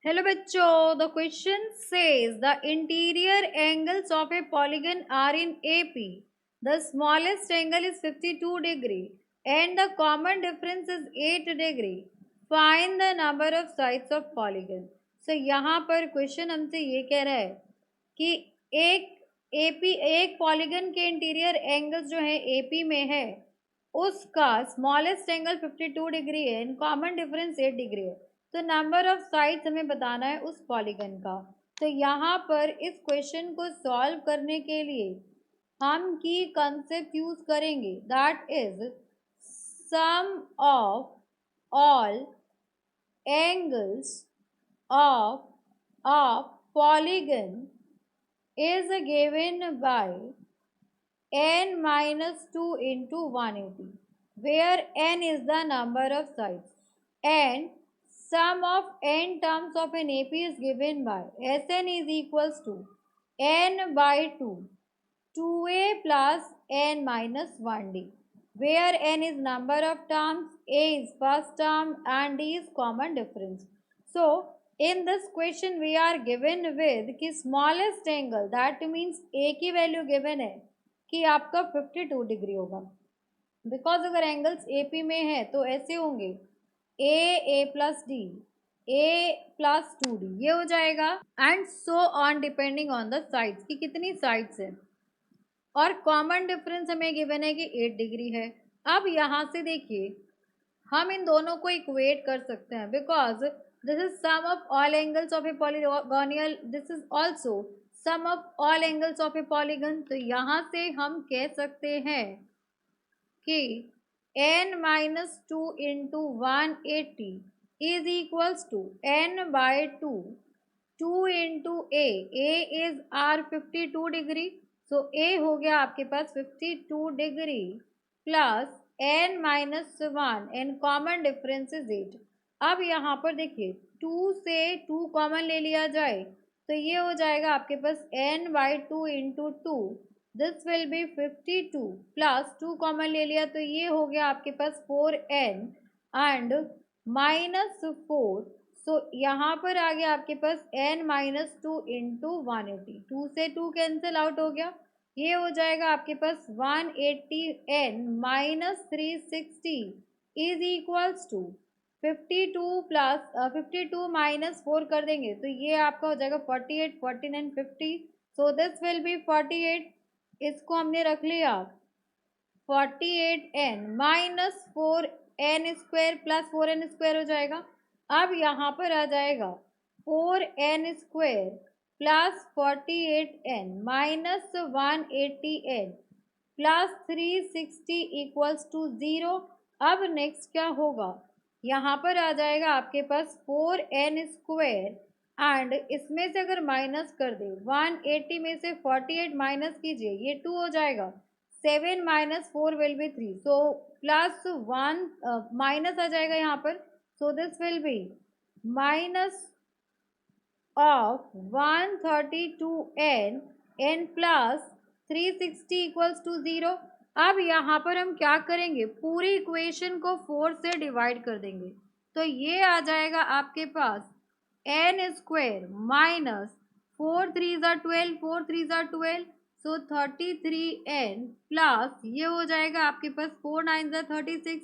Hello बच्चों, the question says the interior angles of a polygon are in AP. The smallest angle is 52 degree and the common difference is 8 degree. Find the number of sides of polygon. So यहाँ पर question हमसे ये कह रहा है कि एक polygon के इंटीरियर एंगल्स जो है एपी में है, उसका स्मॉलेस्ट एंगल 52 डिग्री है एंड कॉमन डिफरेंस 8 डिग्री है. तो नंबर ऑफ साइड्स हमें बताना है उस पॉलीगन का. तो यहाँ पर इस क्वेश्चन को सॉल्व करने के लिए हम की कंसेप्ट यूज करेंगे, that is sum of all angles of a polygon is given by n minus 2 into 180, where n is the number of sides, and sum of n terms of an AP is given by Sn is equals to n by 2, 2a plus n minus 1d, where n is number of terms, a is first term, and d is common difference. So, in this question we are given with कि smallest angle, that means a की value given है कि आपका 52 degree होगा. Because अगर angles AP में है तो ऐसे होंगे ए प्लस डी, ए प्लस 2d, ये हो जाएगा and so on depending on the sides की कितनी साइड्स है. और कॉमन डिफरेंस हमें गिवन है कि 8 डिग्री है. अब यहाँ से देखिए हम इन दोनों को इक्वेट कर सकते हैं because this is sum of all angles of a polygonial, this is also sum of all angles of a polygon. तो यहाँ से हम कह सकते हैं कि n minus 2 into 180 is equals to n by 2, 2 into A is are 52 degree. So A हो गया आपके पास 52 degree plus n minus 1 and common difference is 8. अब यहाँ पर देखिए 2 से 2 कॉमन ले लिया जाए तो ये हो जाएगा आपके पास n by 2 into 2, this will B 52 plus 2 common ले लिया तो ये हो गया आपके पास 4n एंड माइनस 4. सो यहाँ पर आ गया आपके पास n माइनस 2 इंटू 180, 2 से 2 कैंसिल आउट हो गया. ये हो जाएगा आपके पास 180n minus 360 is equals to 52 plus 52 minus 4 कर देंगे तो ये आपका हो जाएगा 48, 49 50. सो दिस विल बी 48, इसको हमने रख लिया 48n minus 4n square plus 4n square हो जाएगा. अब यहाँ पर आ जाएगा 4n square plus 48n minus 180n plus 360 equals to 0. अब नेक्स्ट क्या होगा, यहाँ पर आ जाएगा आपके पास 4n स्क्वायर एंड इसमें से अगर माइनस कर दे 180 में से 48 माइनस कीजिए, ये 2 हो जाएगा. 7 minus 4 will be 3, so plus 1 minus आ जाएगा यहाँ पर. So this will be minus of 132n N plus 360 equals to 0. अब यहाँ पर हम क्या करेंगे, पूरी इक्वेशन को 4 से डिवाइड कर देंगे तो ये आ जाएगा आपके पास n स्क्वायर माइनस 4 3 ज़ा 12, 4 3 ज़ा 12, सो 33n प्लस ये हो जाएगा आपके पास 4 9 ज़ा 36,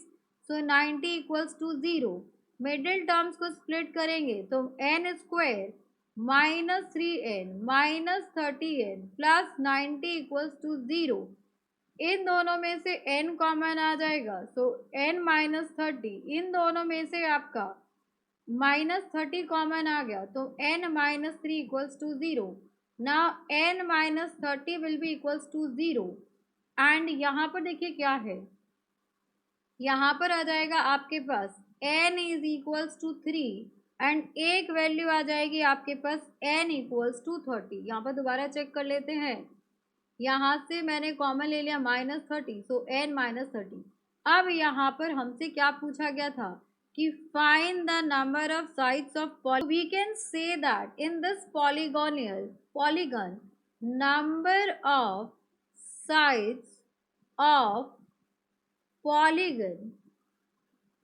so 90 equals to 0. Middle terms को स्प्लिट करेंगे तो n square minus 3n minus 30n plus 90 equals to 0. इन दोनों में से n कॉमन आ जाएगा, सो n माइनस 30, इन दोनों में से आपका माइनस 30 कॉमन आ गया तो n minus 3 equals to 0. Now n minus 30 will be equals to 0 and यहाँ पर देखिए क्या है, यहाँ पर आ जाएगा आपके पास n is equals to 3 and एक वैल्यू आ जाएगी आपके पास n इक्वल्स टू 30. यहाँ पर दोबारा चेक कर लेते हैं, यहाँ से मैंने कॉमन ले लिया माइनस 30, सो n माइनस 30. अब यहाँ पर हमसे क्या पूछा गया था कि find the number of sides of poly. We can say that in this polygon number of sides of polygon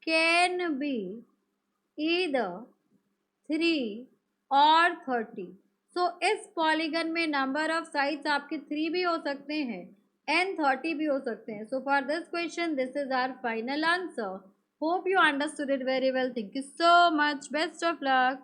can be either 3, और 30। सो इस पॉलीगन में नंबर ऑफ साइड्स आपके 3 भी हो सकते हैं एंड 30 भी हो सकते हैं. So for this question this is our final answer. Hope you understood it very well. Thank you so much. Best of luck.